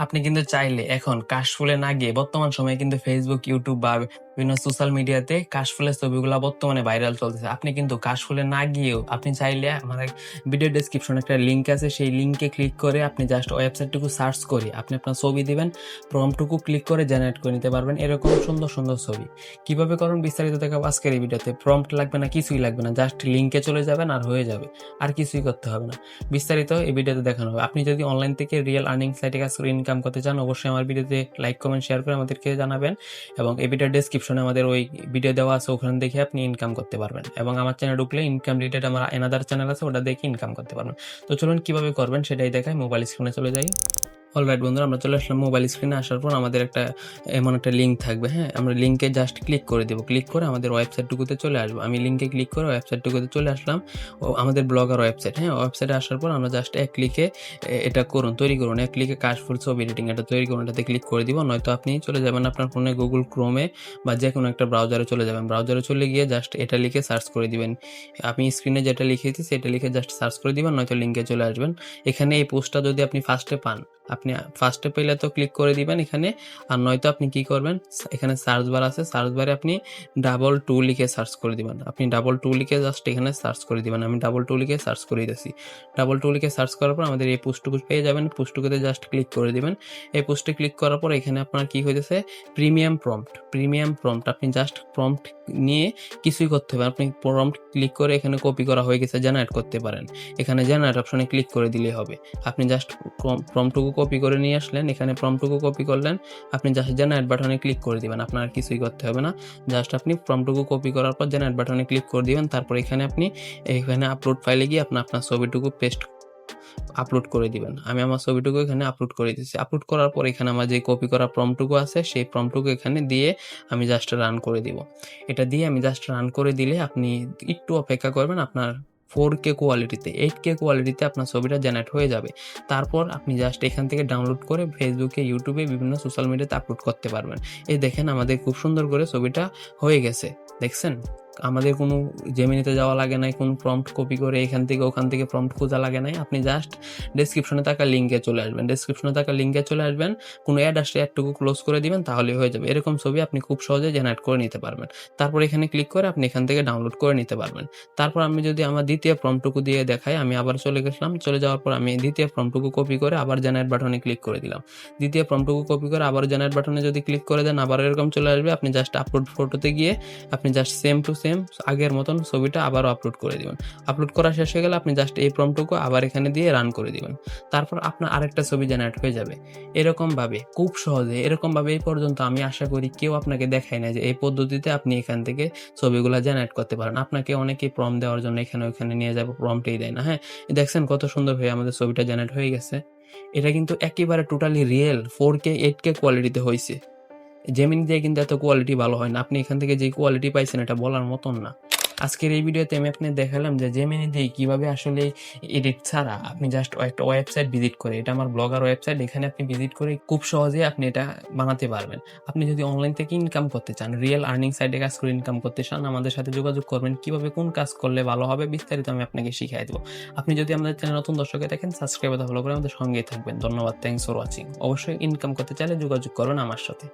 আপনি কিন্তু চাইলে এখন কাশফুলে না গিয়ে বর্তমান সময়ে কিন্তু ফেসবুক, ইউটিউব বা বিভিন্ন সোশ্যাল মিডিয়াতে কাশফুলের ছবিগুলা বর্তমানে ভাইরাল চলতেছে। আপনি কিন্তু কাশফুলে না গিয়েও আপনি চাইলে আমার ভিডিও ডেসক্রিপশনে একটা লিঙ্ক আছে, সেই লিঙ্কে ক্লিক করে আপনি জাস্ট ওয়েবসাইটটুকু সার্চ করে আপনি আপনার ছবি দিবেন, প্রম্পটুকু ক্লিক করে জেনারেট করে নিতে পারবেন এরকম সুন্দর সুন্দর ছবি। কিভাবে করুন বিস্তারিত দেখাবো আজকের এই ভিডিওতে। প্রম্পট লাগবে না, কিছুই লাগবে না, জাস্ট লিঙ্কে চলে যাবেন আর হয়ে যাবে, আর কিছুই করতে হবে না। বিস্তারিত এই ভিডিওতে দেখানো হবে। আপনি যদি অনলাইন থেকে রিয়েল আর্নিং সাইটে কাজ করে ইনকাম করতে চান, অবশ্যই আমার ভিডিওতে লাইক, কমেন্ট, শেয়ার করে আমাদেরকে জানাবেন। এবং এই ভিডিওর ডেসক্রিপশনে আমাদের ওই ভিডিও দেওয়া আছে, ওখানে দেখে আপনি ইনকাম করতে পারবেন। এবং আমার চ্যানেল ঢুকলে ইনকাম রিলেটেড আমার এনাদার চ্যানেল আছে, ওটা দেখে ইনকাম করতে পারবেন। তো চলুন কিভাবে করবেন সেটাই দেখাই। মোবাইল স্ক্রিনে চলে যাই। অলরাইট বন্ধুরা, আমরা চলে আসলাম। মোবাইল স্ক্রিনে আসার পর আমাদের এমন একটা লিঙ্ক থাকবে। হ্যাঁ, আমরা লিঙ্কে জাস্ট ক্লিক করে দেবো। ক্লিক করে আমাদের ওয়েবসাইটটুকুতে চলে আসবো। আমি লিঙ্কে ক্লিক করে ওয়েবসাইটটুকুতে চলে আসলাম। ও আমাদের ব্লগার ওয়েবসাইট। হ্যাঁ, ওয়েবসাইটে আসার পর আমরা জাস্ট এক ক্লিকে এটা তৈরি করুন। এক ক্লিকে কাশফুল ছবি এডিটিং এটা তৈরি করুন, এটাতে ক্লিক করে দিব। নয়তো আপনি চলে যাবেন আপনার ফোনে গুগল ক্রোমে বা যে কোনো একটা ব্রাউজারে চলে যাবেন। ব্রাউজারে চলে গিয়ে জাস্ট এটা লিখে সার্চ করে দিবেন। আপনি স্ক্রিনে যেটা লিখেছি সেটা লিখে জাস্ট সার্চ করে দিবেন, নয়তো লিঙ্কে চলে আসবেন। এখানে এই পোস্টটা যদি আপনি ফার্স্টে পান, আপনি ফার্স্টে পেলে তো ক্লিক করে দিবেন এখানে। আর নয়তো আপনি কি করবেন, এখানে সার্চ বার আছে, সার্চ বারে আপনি 222 লিখে সার্চ করে দিবেন। আপনি 222 লিখে জাস্ট এখানে সার্চ করে দিবেন। আমি 222 লিখে সার্চ করে দিয়েছি। 222 লিখে সার্চ করার পর আমাদের এই পোস্টটুকু পেয়ে যাবেন। পোস্টটুকুতে জাস্ট ক্লিক করে দিবেন। এই পোস্টে ক্লিক করার পর এখানে আপনার কি হইতেছে, প্রিমিয়াম প্রম্পট। আপনি জাস্ট প্রম্পট নিয়ে কিছুই করতে হবে। আপনি প্রম্পট ক্লিক করে এখানে কপি করা হয়ে গেছে, জেনারেট করতে পারেন। এখানে জেনারেট অপশনে ক্লিক করে দিলেই হবে। আপনি জাস্ট প্রম্পটটুকু কপি করে নিয়ে আসলেন, এখানে প্রম্পটটুকু কপি করলেন, আপনি জাস্ট জেনারেট বাটনে ক্লিক করে দিবেন। আপনার আর কিছুই করতে হবে না। জাস্ট আপনি প্রম্পটটুকু কপি করার পর জেনারেট বাটনে ক্লিক করে দিবেন। তারপর এখানে আপলোড ফাইলে গিয়ে আপনার ছবিটুকু আপলোড করে দিবেন। আমি আমার ছবিটুকু এখানে আপলোড করে দিচ্ছি। আপলোড করার পর এখানে আমার যে কপি করা প্রম্পটটুকু আছে সেই প্রম্পটটুকু এখানে দিয়ে আমি জাস্ট রান করে দিব। এটা দিয়ে আমি জাস্ট রান করে দিলে আপনি একটু অপেক্ষা করবেন, আপনার 4K কোয়ালিটিতে 8K কোয়ালিটিতে আপনার ছবিটা জেনারেট হয়ে যাবে। তারপর আপনি জাস্ট এখান থেকে ডাউনলোড করে ফেসবুকে, ইউটিউবে, বিভিন্ন সোশ্যাল মিডিয়াতে আপলোড করতে পারবেন। এই দেখেন আমাদের খুব সুন্দর করে ছবিটা হয়ে গেছে, দেখছেন? আমাদের কোনো জেমিনিতে যাওয়া লাগে নাই, কোনো প্রম্পট কপি করে এখান থেকে ওখান থেকে প্রম্পট খোঁজা লাগে নাই। আপনি জাস্ট ডেসক্রিপশনে থাকা লিঙ্কে চলে আসবেন। কোনো অ্যাড আসলে অ্যাডটুকু ক্লোজ করে দিবেন, তাহলেই হয়ে যাবে। এরকম ছবি আপনি খুব সহজে জেনারেট করে নিতে পারবেন। তারপর এখানে ক্লিক করে আপনি এখান থেকে ডাউনলোড করে নিতে পারবেন। তারপর আমি যদি আমার দ্বিতীয় প্রম্পটটুকু দিয়ে দেখাই, আমি আবার চলে গেলাম। চলে যাওয়ার পর আমি দ্বিতীয় প্রম্পটটুকু কপি করে আবার জেনারেট বাটনে ক্লিক করে দিলাম। দ্বিতীয় প্রম্পটটুকু কপি করে আবার জেনারেট বাটনে যদি ক্লিক করে দেন, আবার এরকম চলে আসবে। আপনি জাস্ট আপলোড ফটোতে গিয়ে আপনি জাস্ট সেম টু সেম আগের মতন ছবিটা আবারও আপলোড করে দিবেন। আপলোড করা শেষ হয়ে গেলে আপনি জাস্ট এই প্রম্পটটুকু আবার এখানে দিয়ে রান করে দিবেন। তারপর আপনার আরেকটা ছবি জেনারেট হয়ে যাবে। এরকমভাবে খুব সহজে, এরকমভাবে এই পর্যন্ত আমি আশা করি কেউ আপনাকে দেখায় না যে এই পদ্ধতিতে আপনি এখান থেকে ছবিগুলো জেনারেট করতে পারেন। আপনাকে অনেকেই প্রম্পট দেওয়ার জন্য এখানে ওখানে নিয়ে যাবে, প্রম্পটই দেয় না। হ্যাঁ, দেখছেন কত সুন্দর হয়ে আমাদের ছবিটা জেনারেট হয়ে গেছে। এটা কিন্তু একেবারে টোটালি রিয়েল 4K 8K কোয়ালিটিতে হয়েছে। জেমিনি দিয়ে কিন্তু এত কোয়ালিটি ভালো হয় না। আপনি এখান থেকে যে কোয়ালিটি পাইছেন এটা বলার মতন না। আজকের এই ভিডিওতে আমি আপনাকে দেখালাম যে জেমিনি দিয়ে কিভাবে আসলে এডিট ছাড়া আপনি জাস্ট একটা ওয়েবসাইট ভিজিট করে, এটা আমার ব্লগার ওয়েবসাইট, এখানে আপনি ভিজিট করে খুব সহজে আপনি এটা বানাতে পারবেন। আপনি যদি অনলাইন থেকে ইনকাম করতে চান, রিয়েল আর্নিং সাইটে কাজ করে ইনকাম করতে চান, আমাদের সাথে যোগাযোগ করবেন। কিভাবে কোন কাজ করলে ভালো হবে বিস্তারিত আমি আপনাকে শিখিয়ে দেবো। আপনি যদি আমাদের চ্যানেল নতুন দর্শকে দেখেন, সাবস্ক্রাইব ফলো করে আমাদের সঙ্গেই থাকবেন। ধন্যবাদ, থ্যাংকস ফর ওয়াচিং। অবশ্যই ইনকাম করতে চাইলে যোগাযোগ করবেন আমার সাথে।